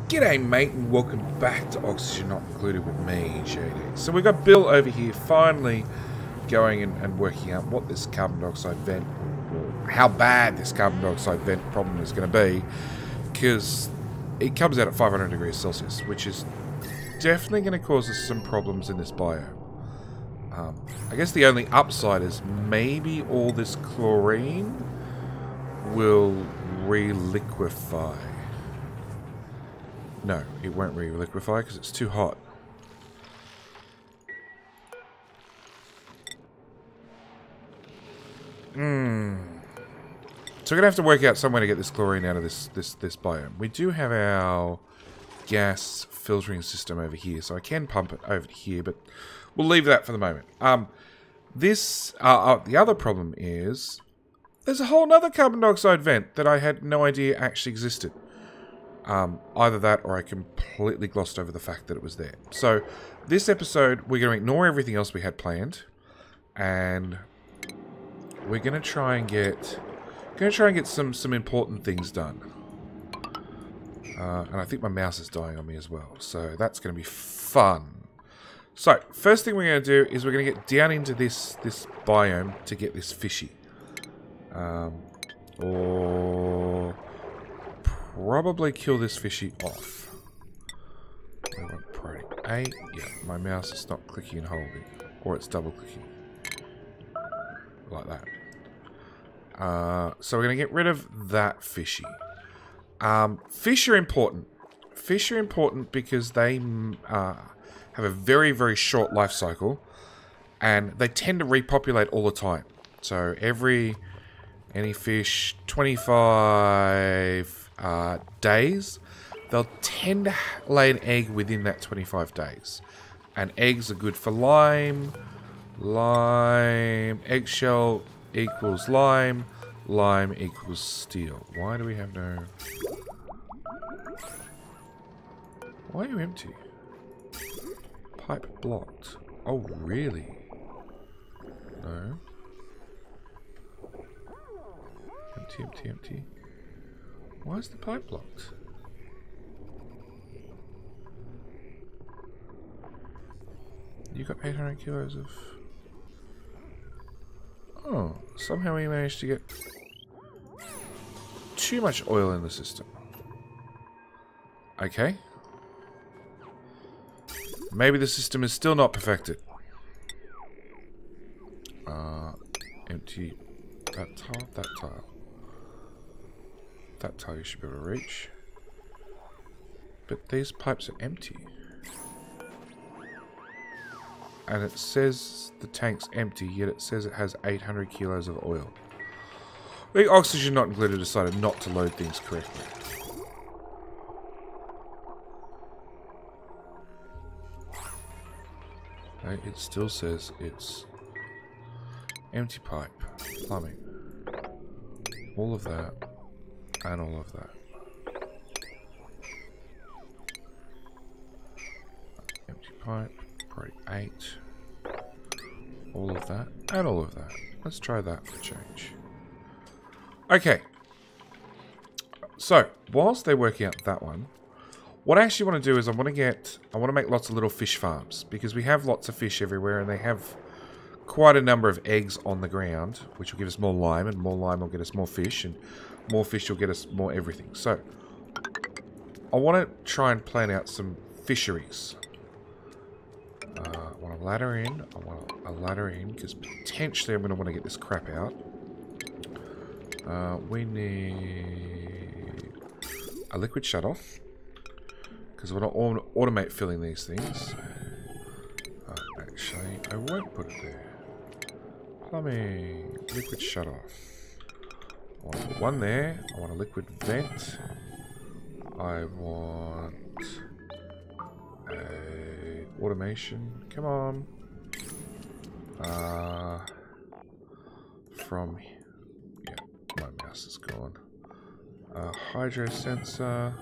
G'day mate and welcome back to Oxygen Not Included with me, JD. So we've got Bill over here finally going and working out what this carbon dioxide vent, or how bad this carbon dioxide vent problem is going to be, because it comes out at 500 degrees Celsius, which is definitely going to cause us some problems in this biome. I guess the only upside is maybe all this chlorine will re-liquefy. No, it won't re-liquefy because it's too hot. So we're gonna have to work out some way to get this chlorine out of this biome. We do have our gas filtering system over here, so I can pump it over to here, but we'll leave that for the moment. The other problem is there's a whole nother carbon dioxide vent that I had no idea actually existed. Either that or I completely glossed over the fact that it was there. So this episode, we're going to ignore everything else we had planned, and we're going to try and get some important things done. And I think my mouse is dying on me as well, so that's going to be fun. So first thing we're going to do is we're going to get down into this biome to get this fishy, or probably kill this fishy off. We want priority 8. Yeah, my mouse is not clicking and holding. Or it's double clicking. Like that. So we're going to get rid of that fishy. Fish are important. Fish are important because they have a very, very short life cycle. And they tend to repopulate all the time. So any fish, 25 days, they'll tend to lay an egg within that 25 days. And eggs are good for lime. Eggshell equals lime. Lime equals steel. Why do we have no... Why are you empty? Pipe blocked. Oh, really? No. Empty, empty, empty. Why is the pipe blocked? You got 800 kilos of... Oh, somehow we managed to get too much oil in the system. Okay. Maybe the system is still not perfected. Empty that tile, that tile. That tile you should be able to reach. But these pipes are empty. And it says the tank's empty, yet it says it has 800 kilos of oil. I think Oxygen Not Included decided not to load things correctly. Okay, it still says it's empty pipe, plumbing. All of that. And all of that. Empty pipe, probably 8. All of that, and all of that. Let's try that for a change. Okay. So, whilst they're working out that one, what I actually want to do is I want to make lots of little fish farms, because we have lots of fish everywhere, and they have quite a number of eggs on the ground, which will give us more lime, and more lime will get us more fish, and more fish will get us more everything. So, I want to try and plan out some fisheries. I want a ladder in. I want a ladder in, because potentially I'm going to want to get this crap out. We need a liquid shutoff, because I want to automate filling these things. Actually, I won't put it there. Plumbing, liquid shutoff. I want one there. I want a liquid vent. I want a automation. Come on. From... Yeah, my mouse is gone. Hydro sensor.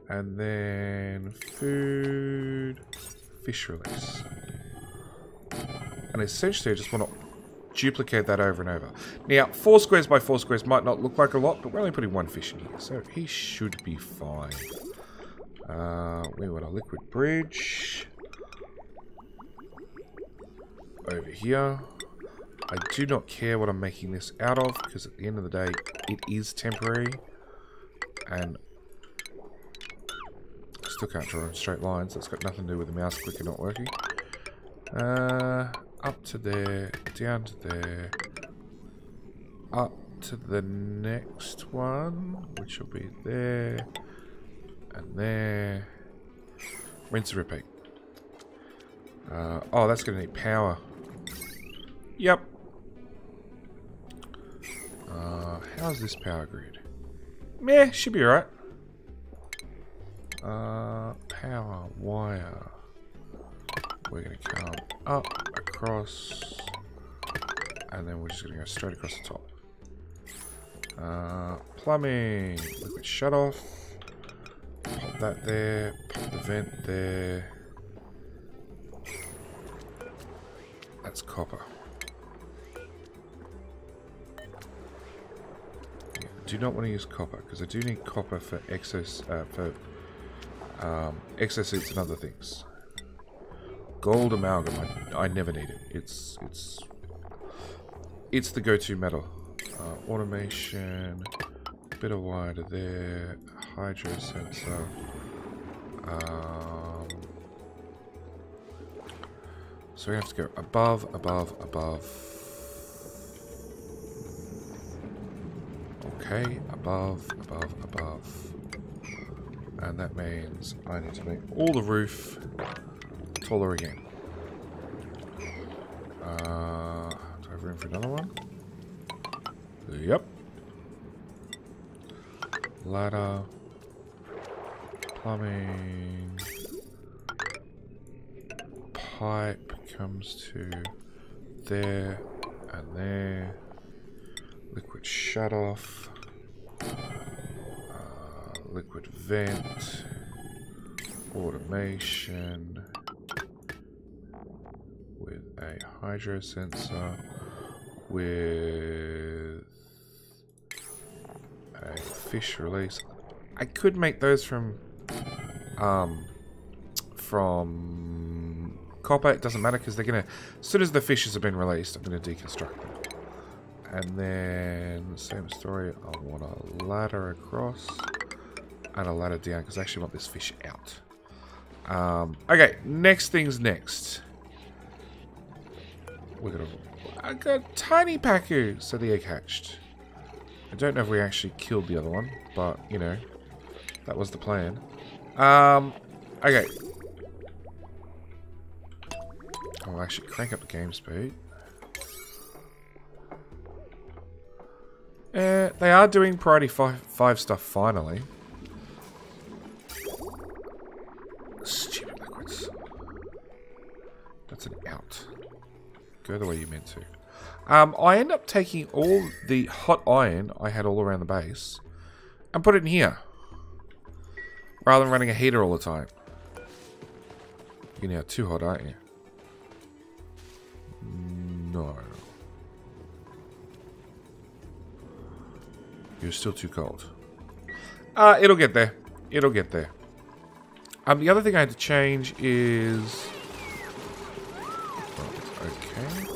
And then food. Fish release. And essentially I just want to duplicate that over and over. Now, 4 squares by 4 squares might not look like a lot, but we're only putting one fish in here, so he should be fine. We want a liquid bridge. Over here. I do not care what I'm making this out of, because at the end of the day, it is temporary. And I still can't draw in straight lines. That's got nothing to do with the mouse clicker not working. Up to there, down to there, up to the next one, which will be there, and there. Rinse and repeat. Oh, that's going to need power. Yep. How's this power grid? Meh, should be alright. Power wire. We're going to come up, across, and then we're just going to go straight across the top. Plumbing. Liquid shut off. Pop that there. Pop the vent there. That's copper. Yeah, I do not want to use copper because I do need copper for exosuits and other things. Gold amalgam, I never need it. It's the go-to metal. Automation, bit of wire to there, hydro sensor. So we have to go above, above, above. Okay, above, above, above. And that means I need to make all the roof taller again. Do I have room for another one? Yep. Ladder. Plumbing. Pipe comes to there and there. Liquid shut off. Liquid vent. Automation. With a hydro sensor. With a fish release. I could make those from copper. It doesn't matter because they're gonna, as soon as the fishes have been released, I'm gonna deconstruct them. And then same story. I want a ladder across and a ladder down because I actually want this fish out. Okay, next thing's next. We're gonna. I got tiny Pacu, so the egg hatched. I don't know if we actually killed the other one, but you know, that was the plan. Okay. I'll actually crank up the game speed. They are doing priority 5 stuff finally. Stupid liquids. That's an out. Go the way you meant to. I end up taking all the hot iron I had all around the base and put it in here. Rather than running a heater all the time. You're now too hot, aren't you? No. You're still too cold. It'll get there. It'll get there. The other thing I had to change is... Okay.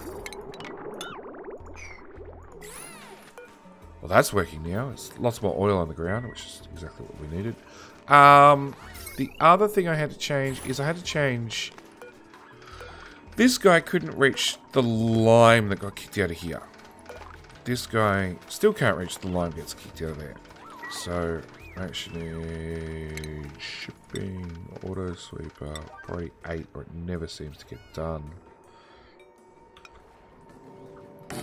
Well, that's working now. It's lots more oil on the ground, which is exactly what we needed. The other thing I had to change is I had to change... This guy couldn't reach the lime that got kicked out of here. This guy still can't reach the lime that gets kicked out of there. So, actually, shipping, auto sweeper, probably 8, or it never seems to get done. Power,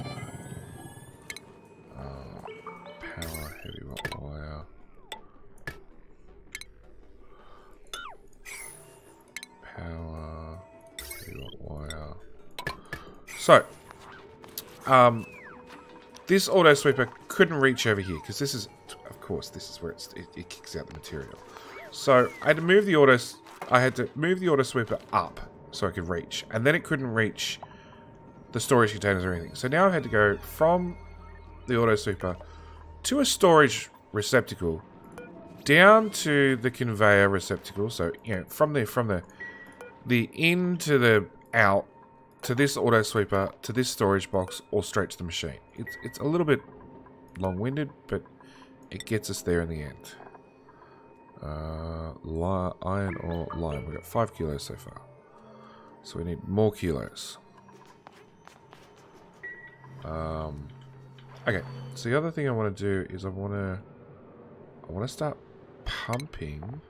heavy wire. Power, heavy wire. So, this auto sweeper couldn't reach over here because this is, of course, this is where it kicks out the material. So I had to move the auto sweeper up so I could reach, and then it couldn't reach the storage containers or anything. So now I've had to go from the auto sweeper to a storage receptacle down to the conveyor receptacle. So, you know, from the in to the out, to this auto sweeper, to this storage box, or straight to the machine. It's a little bit long-winded, but it gets us there in the end. Iron or lime. We've got 5 kilos so far. So we need more kilos. Okay, so the other thing I want to do is I want to start pumping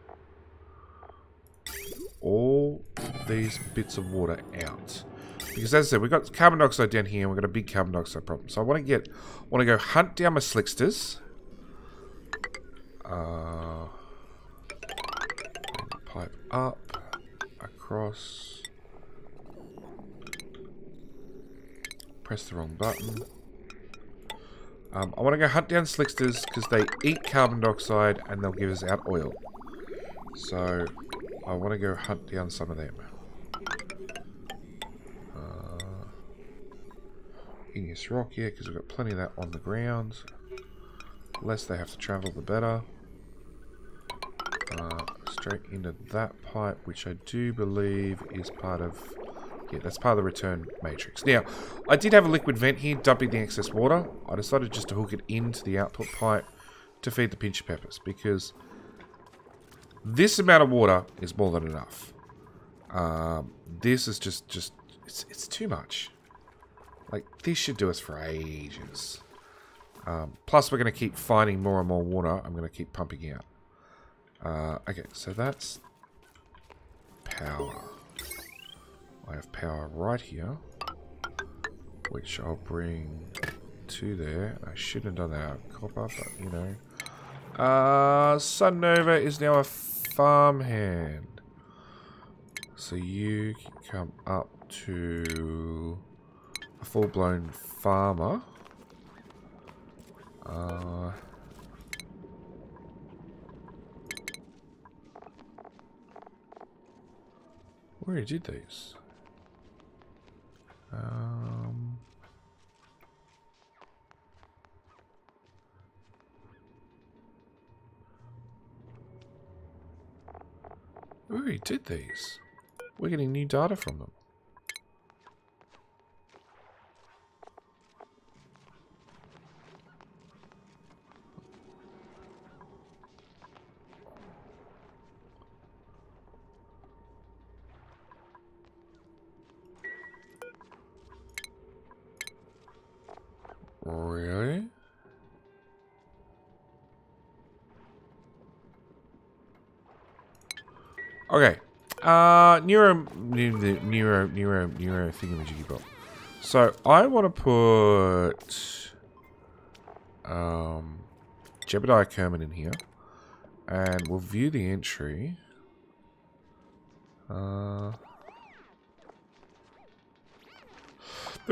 all these bits of water out. Because as I said, we've got carbon dioxide down here and we've got a big carbon dioxide problem. So I want to go hunt down my slicksters. Pipe up, across. Press the wrong button. I want to go hunt down slicksters because they eat carbon dioxide and they'll give us out oil. So I want to go hunt down some of them. Igneous rock, yeah, because we've got plenty of that on the ground. The less they have to travel, the better. Straight into that pipe, which I do believe is part of... Yeah, that's part of the return matrix. Now, I did have a liquid vent here, dumping the excess water. I decided just to hook it into the output pipe to feed the pinch of peppers, because this amount of water is more than enough. This is just it's too much. Like, this should do us for ages. Plus, we're going to keep finding more and more water. I'm going to keep pumping out. Okay, so that's power. I have power right here, which I'll bring to there. I shouldn't have done that out of copper, but you know. Sun Nova is now a farmhand. So you can come up to a full-blown farmer. We already did these. We already did these. We're getting new data from them. Really? Okay. Neuro thingamajiggy bot. So I want to put Jebediah Kerman in here, and we'll view the entry. The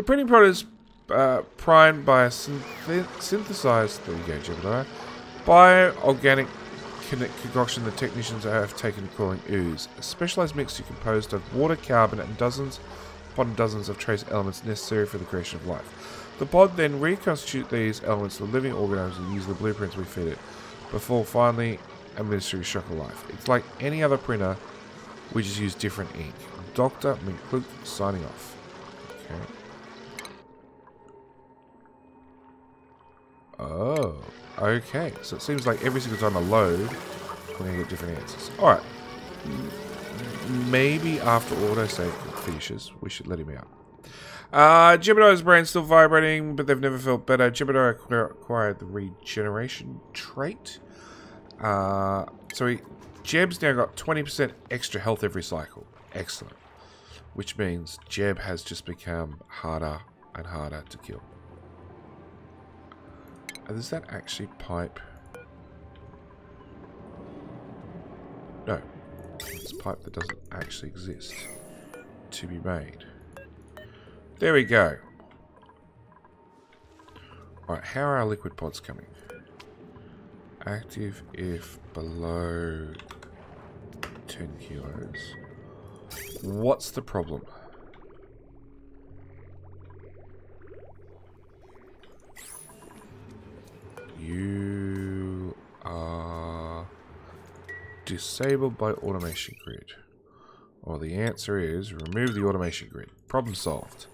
printing product is primed by a synthesized, there you go, Jebediah, bio-organic concoction the technicians have taken to calling ooze. A specialized mixture composed of water, carbon, and dozens upon dozens of trace elements necessary for the creation of life. The pod then reconstitute these elements to living organisms and use the blueprints we feed it, before finally administering shock of life. It's like any other printer, we just use different ink. Dr. McClure signing off. Okay. Oh, okay. So it seems like every single time I load, I'm going to get different answers. Alright. Maybe after autosave finishes, we should let him out. Jebediah's brain's still vibrating, but they've never felt better. Jebediah acquired the regeneration trait. Jeb's now got 20% extra health every cycle. Excellent. Which means Jeb has just become harder and harder to kill. Does that actually pipe? No. It's a pipe that doesn't actually exist to be made. There we go. Alright, how are our liquid pods coming? Active if below 10 kilos. What's the problem? You are disabled by automation grid? Well, the answer is remove the automation grid. Problem solved.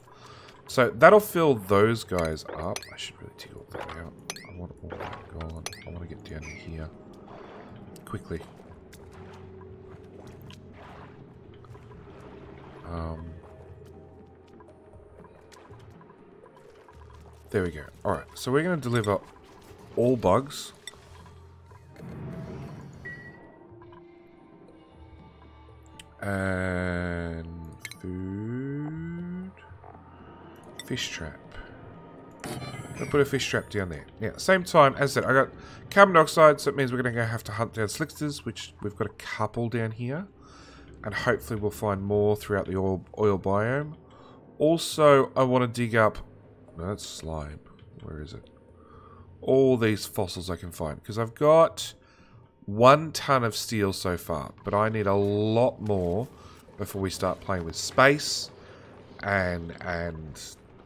So that'll fill those guys up. I should really take all that out. I want all that gone. I want to get down here quickly. There we go. Alright, so we're going to deliver all bugs. And food. Fish trap. I'll put a fish trap down there. Yeah, same time, as I said, I got carbon dioxide, so it means we're going to have to hunt down slicksters, which we've got a couple down here. And hopefully we'll find more throughout the oil biome. Also, I want to dig up... No, that's slime. Where is it? All these fossils I can find. Because I've got 1 ton of steel so far. But I need a lot more before we start playing with space. And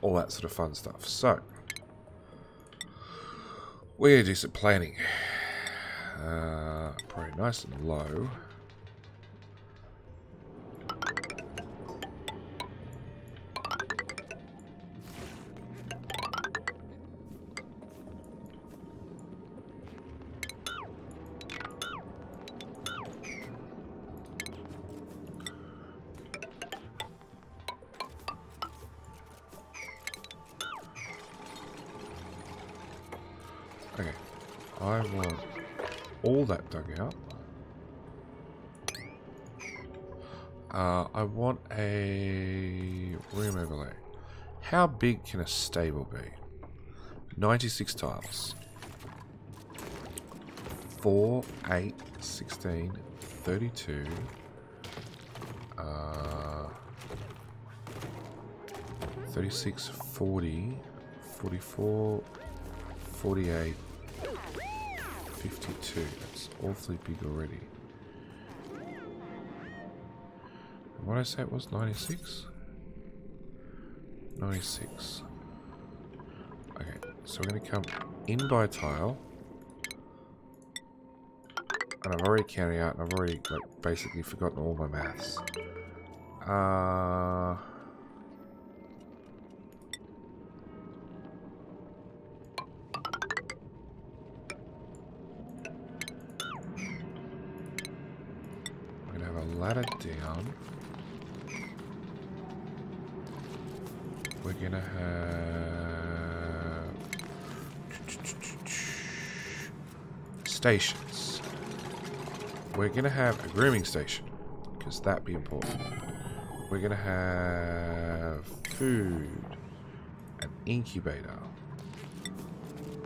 all that sort of fun stuff. So, we're going to do some planning. Probably nice and low. Okay, I want all that dug out. I want a room overlay. How big can a stable be? 96 tiles. 4, 8, 16, 32. 36, 40, 44, 48, 52. That's awfully big already. What did I say it was? 96? 96. Okay, so we're going to come in by tile. And I've already counted out, and I've already basically forgotten all my maths. I'm going to have a ladder down. We're going to have stations. We're going to have a grooming station, because that'd be important. We're going to have food, an incubator,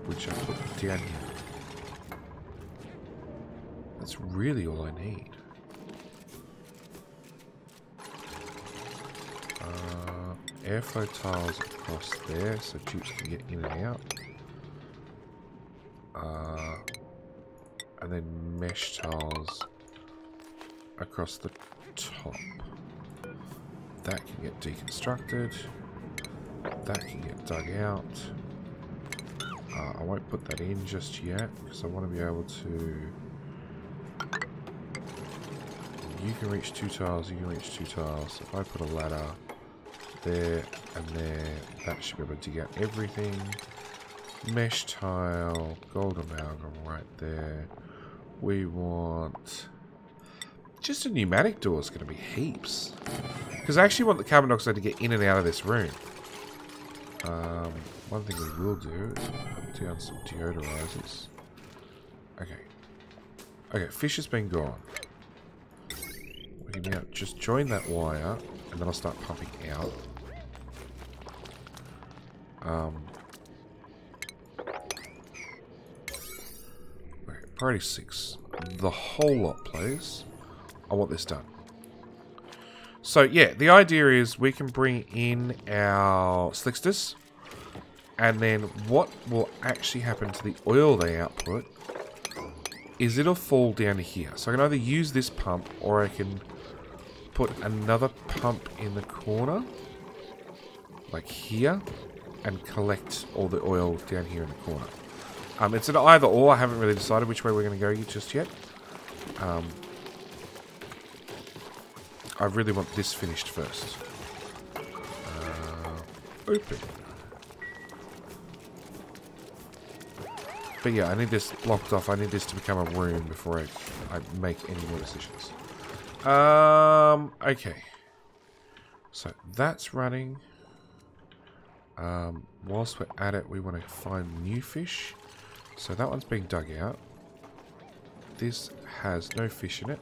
which I put down here. That's really all I need. Airflow tiles across there, so dupes can get in and out. And then mesh tiles across the top. That can get deconstructed. That can get dug out. I won't put that in just yet, because I want to be able to... You can reach 2 tiles, you can reach 2 tiles. If I put a ladder there and there, that should be able to dig out everything. Mesh tile, gold amalgam right there. We want... Just a pneumatic door is going to be heaps. Because I actually want the carbon dioxide to get in and out of this room. One thing we will do is put down some deodorizers. Okay. Okay, fish has been gone. We can now just join that wire, and then I'll start pumping out. Okay, priority 6. The whole lot, please. I want this done. So, yeah, the idea is we can bring in our slicksters, and then what will actually happen to the oil they output is it'll fall down to here. So I can either use this pump, or I can put another pump in the corner, like here, and collect all the oil down here in the corner. It's an either or. I haven't really decided which way we're going to go just yet. I really want this finished first. Open. But yeah, I need this blocked off. I need this to become a room before I make any more decisions. Okay. So that's running. Whilst we're at it, we want to find new fish. So that one's being dug out. This has no fish in it,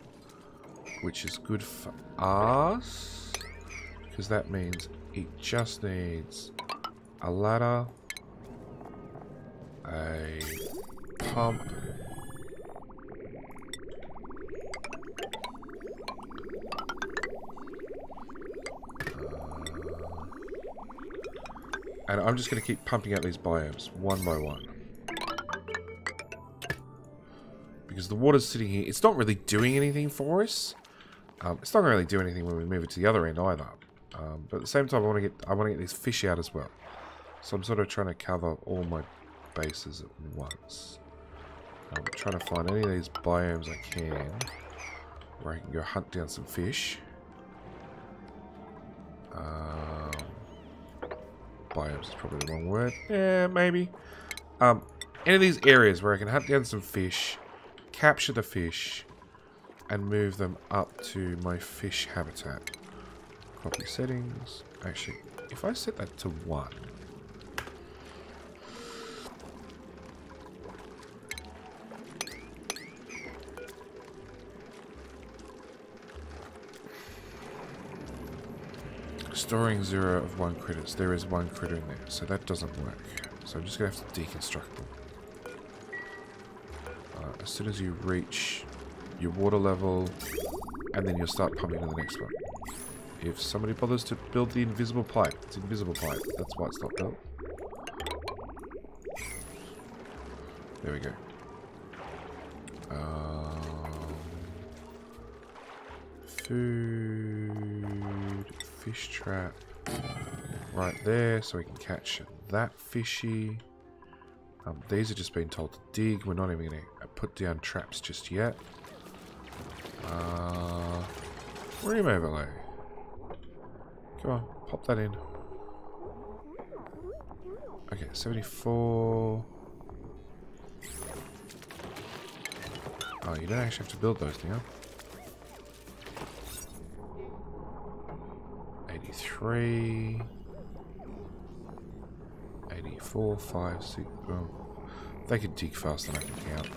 which is good for us, because that means it just needs a ladder, a pump, and I'm just going to keep pumping out these biomes one by one. Because the water's sitting here, it's not really doing anything for us. It's not going to really do anything when we move it to the other end either. But at the same time, I want to get these fish out as well. So I'm sort of trying to cover all my bases at once. I'm trying to find any of these biomes I can, where I can go hunt down some fish. Biomes is probably the wrong word. Yeah, maybe. Any of these areas where I can hunt down some fish, capture the fish, and move them up to my fish habitat. Copy settings. Actually, if I set that to 1. Storing 0 of 1 critters. There is 1 critter in there, so that doesn't work. So I'm just going to have to deconstruct them. As soon as you reach your water level, and then you'll start pumping to the next one. If somebody bothers to build the invisible pipe, it's invisible pipe. That's why it's not built. There we go. Food, fish trap, right there, so we can catch that fishy. These are just being told to dig. We're not even going to put down traps just yet. Room overlay. Come on, pop that in. Okay, 74. Oh, you don't actually have to build those now. 83. 84, 5, 6. Well, they can dig faster than I can count.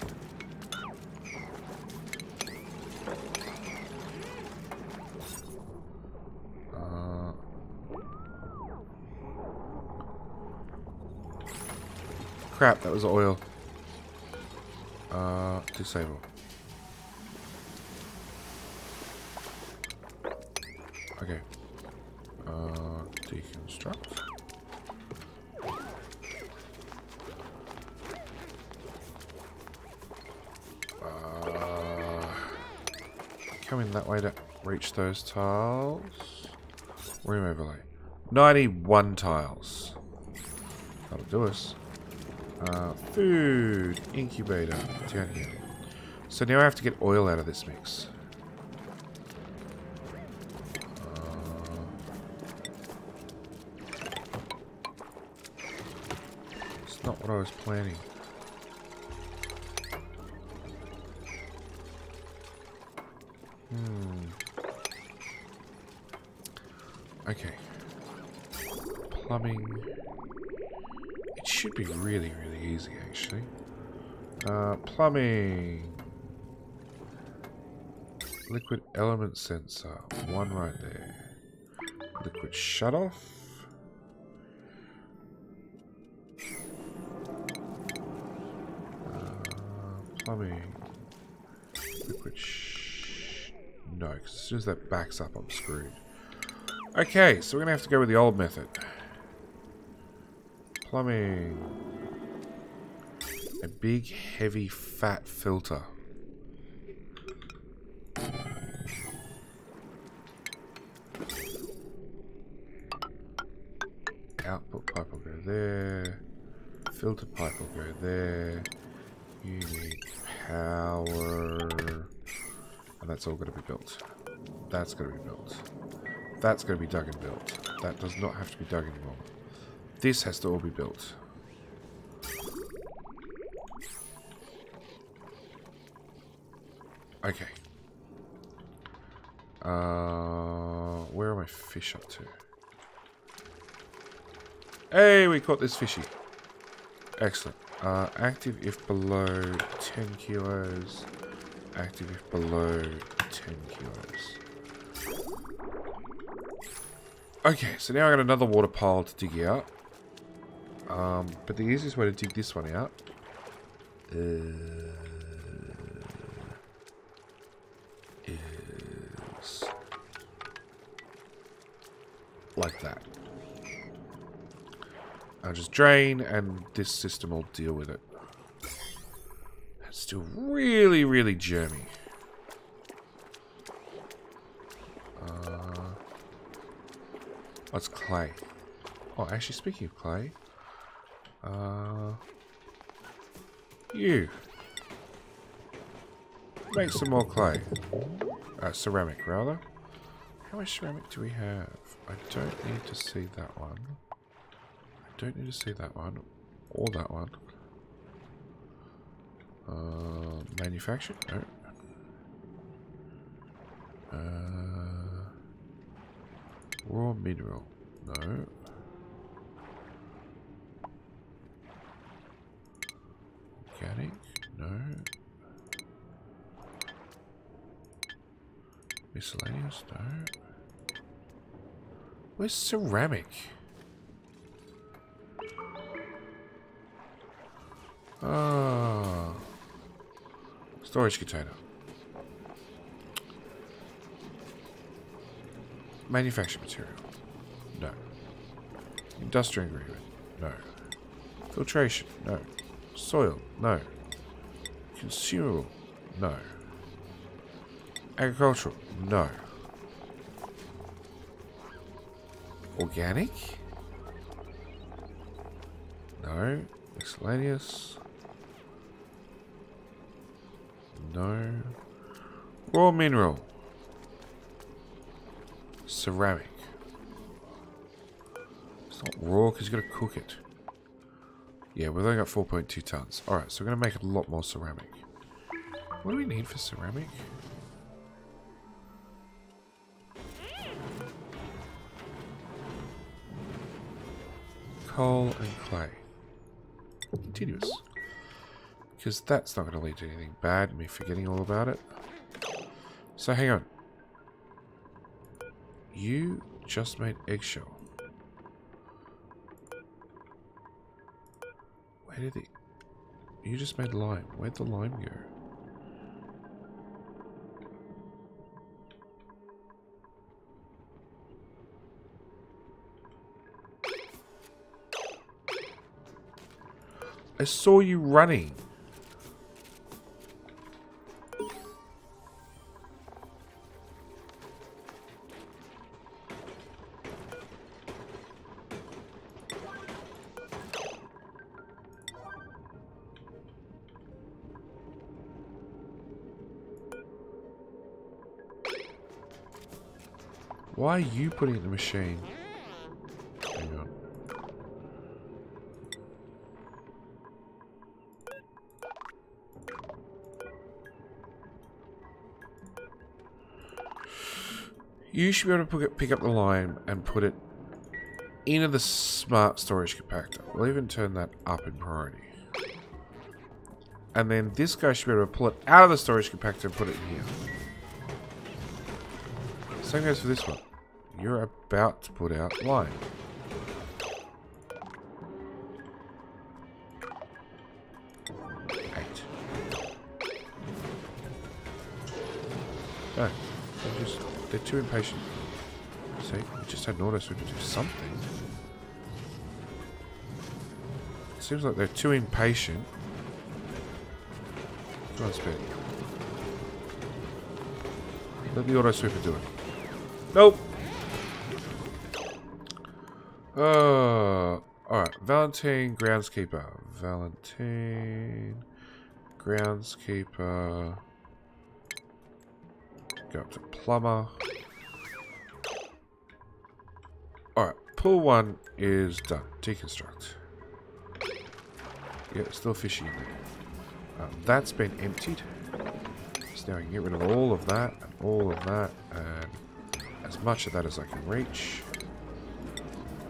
Crap, that was oil. Disable. Okay. Deconstruct. Coming that way to reach those tiles. Room overlay. 91 tiles. That'll do us. Food. Incubator. Down here. So now I have to get oil out of this mix. It's not what I was planning. Okay. Plumbing. It should be really, really easy, actually. Plumbing. Liquid element sensor. 1 right there. Liquid shutoff. Plumbing. Liquid no, because as soon as that backs up, I'm screwed. Okay, so we're going to have to go with the old method. Plumbing. A big, heavy, fat filter. Output pipe will go there. Filter pipe will go there. You need power. And that's all going to be built. That's going to be built. That's going to be dug and built. That does not have to be dug anymore. This has to all be built. Okay. Where are my fish up to? Hey, we caught this fishy. Excellent. Active if below 10 kilos. Active if below 10 kilos. Okay, so now I got another water pile to dig out. But the easiest way to dig this one out is like that. I'll just drain and this system will deal with it. It's still really, really germy. What's clay? Oh, actually, speaking of clay, you make some more clay. Ceramic, rather. How much ceramic do we have? I don't need to see that one. I don't need to see that one. Or that one. Manufactured? No. Raw mineral? No. Organic? No. Miscellaneous? No. Where's ceramic? Ah. Storage container. Manufactured material. No. Industrial ingredient. No. Filtration. No. Soil. No. Consumable. No. Agricultural. No. Organic? No. Miscellaneous? No. Raw mineral. Ceramic. It's not raw because you've got to cook it. Yeah, we've only got 4.2 tons. Alright, so we're going to make a lot more ceramic. What do we need for ceramic? Coal and clay. Continuous. Because that's not going to lead to anything bad, me forgetting all about it. So hang on. You just made eggshell. Where did it... You just made lime. Where'd the lime go? I saw you running. Why are you putting it in the machine? Hang on. You should be able to pick up the lime and put it into the smart storage compactor. We'll even turn that up in priority. And then this guy should be able to pull it out of the storage compactor and put it in here. Same goes for this one. You're about to put out lime. No, they're too impatient. See, we just had an auto sweep to do something. It seems like they're too impatient. Come on, Spit. Let the auto sweeper do it. Nope. Alright, Valentine, groundskeeper. Valentine, groundskeeper. Go up to plumber. Alright, pool 1 is done. Deconstruct. Yeah, still fishy in there. That's been emptied. So now I can get rid of all of that, and all of that, and as much of that as I can reach.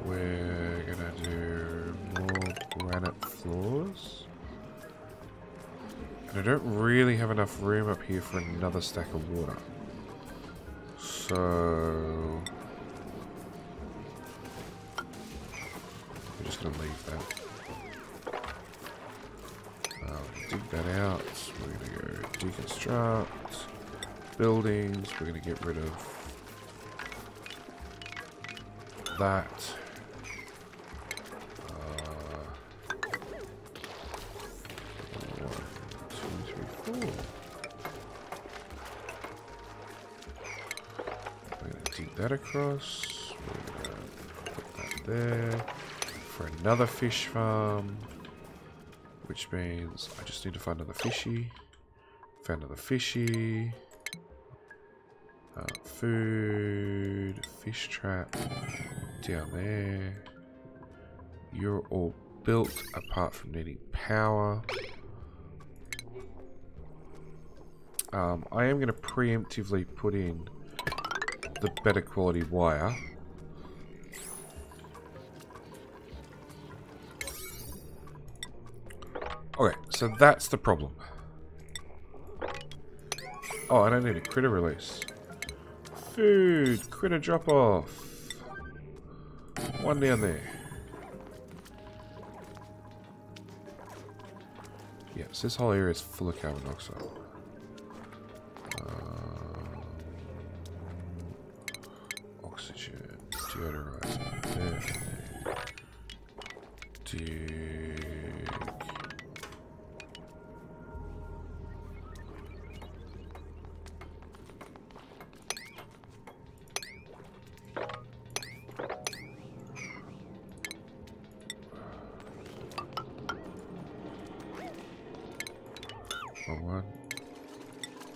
We're gonna do more granite floors. And I don't really have enough room up here for another stack of water. So I'm just gonna leave that. Dig that out. We're gonna go deconstruct buildings. We're gonna get rid of that. 1, 2, 3, 4. We're gonna dig that across. We're gonna put that there for another fish farm. Which means I just need to find another fishy. Found another fishy. Food. Fish trap. Down there. You're all built apart from needing power. I am going to preemptively put in the better quality wire. Okay, so that's the problem. Oh, I don't need a critter release. Food! Critter drop off! One down there. Yes, this whole area is full of carbon dioxide. Oxygen. Deodorizer. There.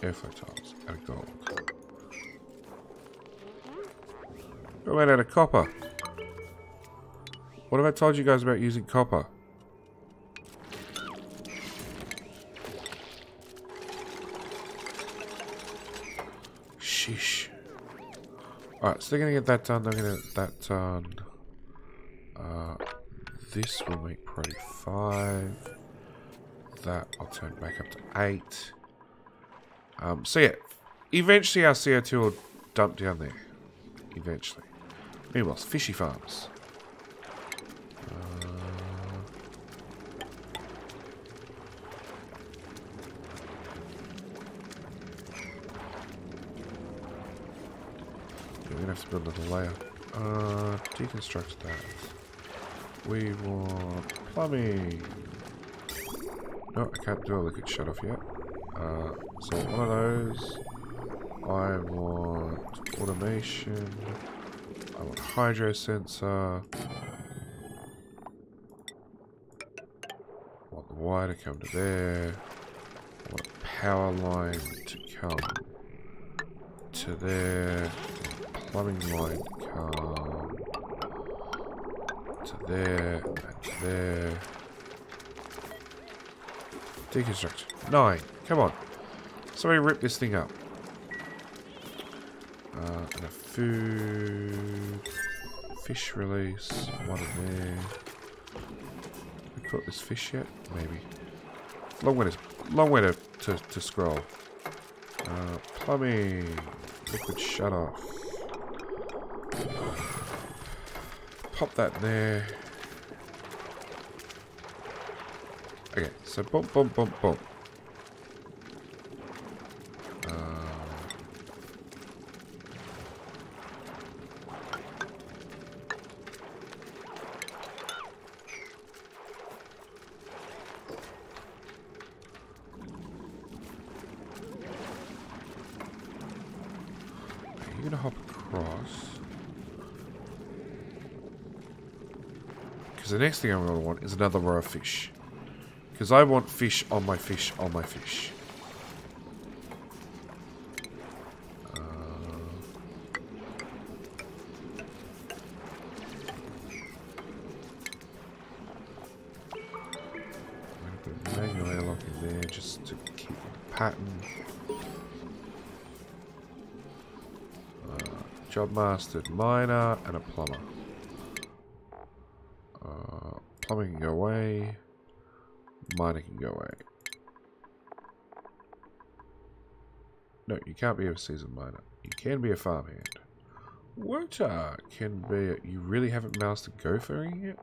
Airflow tiles out of gold. I ran out of copper. What have I told you guys about using copper? Sheesh. Alright, so they're gonna get that done. They're gonna get that done. This will make priority 5. That I'll turn back up to 8. So yeah, eventually our CO2 will dump down there. Eventually. Meanwhile, fishy farms. Yeah, we're gonna have to build another layer. Deconstruct that. We want plumbing. No, I can't do a liquid shut off yet. So one of those. I want automation. I want hydro sensor. I want the wire to come to there. I want a power line to come to there. Plumbing line to come to there and to there. Deconstruct. 9. Come on. Somebody rip this thing up. And a food. Fish release. One in there. Have we caught this fish yet? Maybe. Long way to scroll. Plumbing. Liquid shut off. Pop that in there. Okay, so bump, bump, bump, bump. You're gonna hop across. Because the next thing I'm gonna want is another row of fish. Because I want fish on my fish on my fish. Job mastered. Miner and a plumber. Plumbing can go away. Miner can go away. No, you can't be a seasoned miner. You can be a farmhand. Water can be... You really haven't mastered gophering yet?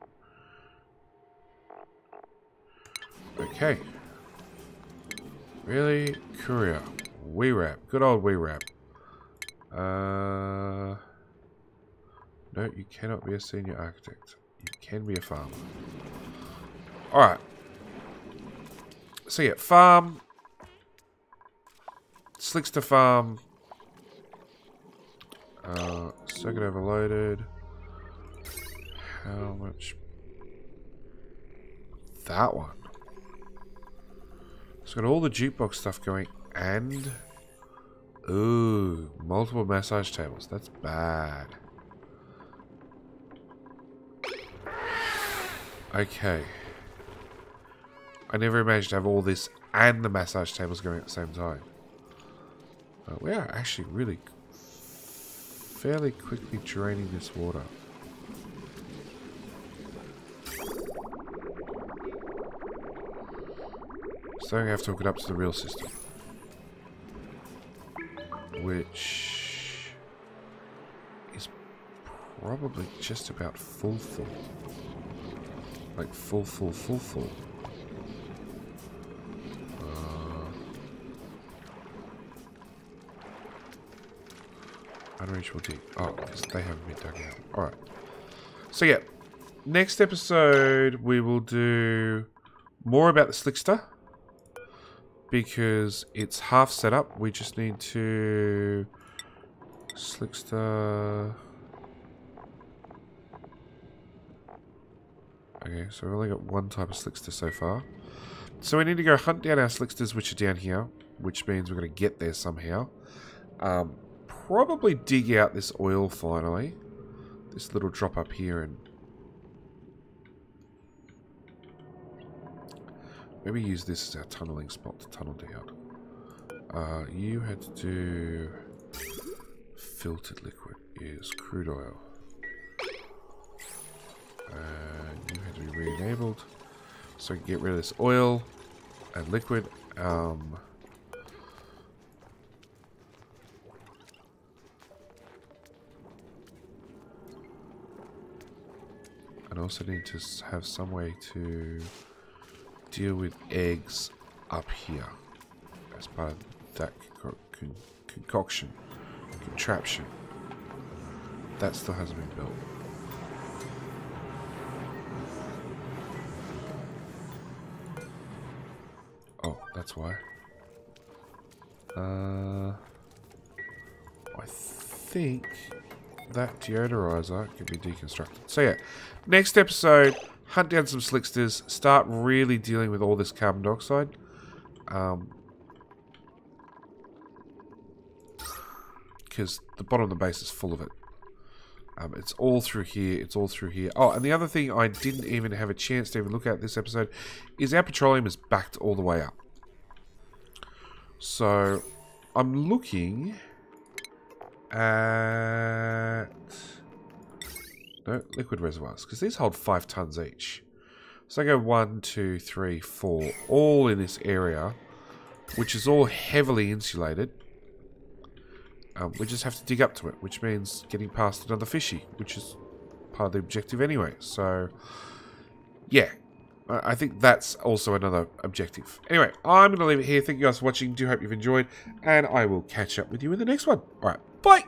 Okay. Really? Courier. Wee-Rap. Good old Wee-Rap. No, you cannot be a senior architect. You can be a farmer. Alright. So yeah, farm. Slickster farm. Circuit overloaded. How much? That one. It's got all the jukebox stuff going and... Ooh, multiple massage tables. That's bad. Okay. I never imagined to have all this and the massage tables going at the same time. We are actually really fairly quickly draining this water. So I have to hook it up to the real system. Which is probably just about full. Like full. Unreachable deep. Oh, because they haven't been dug out. Alright. So yeah. Next episode we will do more about the Slickster. Because it's half set up. We just need to... Slickster... Okay, so we've only got one type of Slickster so far. So we need to go hunt down our Slicksters, which are down here. Which means we're going to get there somehow. Probably dig out this oil finally. This little drop up here and... Maybe use this as our tunneling spot to tunnel down. You had to do... Filtered liquid is crude oil. And you had to be re-enabled. So we can get rid of this oil and liquid. And also need to have some way to deal with eggs up here as part of that concoction, contraption. That still hasn't been built. Oh, that's why. I think that deodorizer can be deconstructed. So yeah, next episode, hunt down some Slicksters, start really dealing with all this carbon dioxide. Because the bottom of the base is full of it. It's all through here, it's all through here. Oh, and the other thing I didn't even have a chance to even look at this episode is our petroleum is backed all the way up. So, I'm looking at... No, liquid reservoirs, because these hold 5 tons each. So I go 1, 2, 3, 4, all in this area, which is all heavily insulated. We just have to dig up to it, which means getting past another fishy, which is part of the objective anyway. So, yeah, I think that's also another objective. Anyway, I'm going to leave it here. Thank you guys for watching. Do hope you've enjoyed, and I will catch up with you in the next one. All right, bye!